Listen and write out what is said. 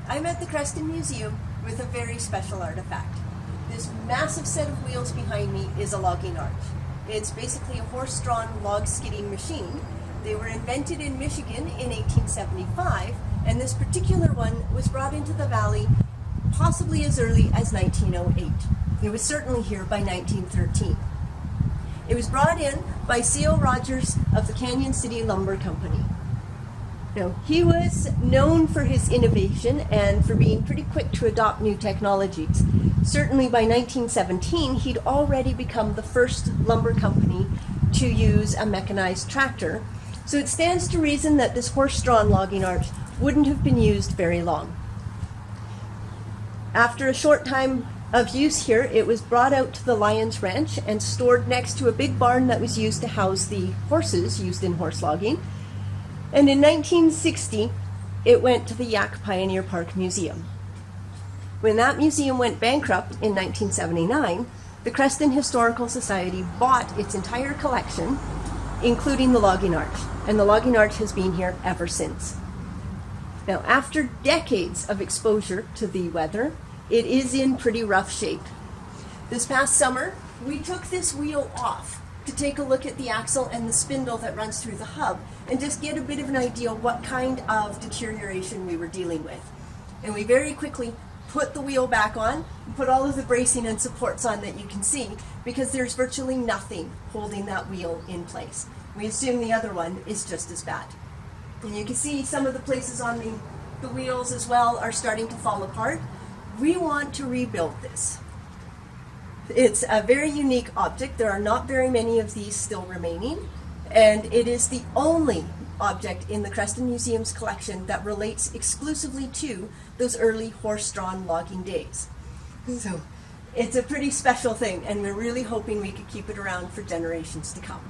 I'm at the Creston Museum with a very special artifact. This massive set of wheels behind me is a logging arch. It's basically a horse-drawn log skidding machine. They were invented in Michigan in 1875, and this particular one was brought into the valley possibly as early as 1908. It was certainly here by 1913. It was brought in by C.O. Rogers of the Canyon City Lumber Company. Now, he was known for his innovation and for being pretty quick to adopt new technologies. Certainly by 1917, he'd already become the first lumber company to use a mechanized tractor. So it stands to reason that this horse-drawn logging arch wouldn't have been used very long. After a short time of use here, it was brought out to the Lyons Ranch and stored next to a big barn that was used to house the horses used in horse logging. And in 1960, it went to the Yak Pioneer Park Museum. When that museum went bankrupt in 1979, the Creston Historical Society bought its entire collection, including the logging arch, and the logging arch has been here ever since. Now, after decades of exposure to the weather, it is in pretty rough shape. This past summer, we took this wheel off to take a look at the axle and the spindle that runs through the hub and just get a bit of an idea what kind of deterioration we were dealing with. And we very quickly put the wheel back on and put all of the bracing and supports on that you can see, because there's virtually nothing holding that wheel in place. We assume the other one is just as bad. And you can see some of the places on the wheels as well are starting to fall apart. We want to rebuild this. It's a very unique object. There are not very many of these still remaining, and it is the only object in the Creston Museum's collection that relates exclusively to those early horse-drawn logging days. So it's a pretty special thing, and we're really hoping we could keep it around for generations to come.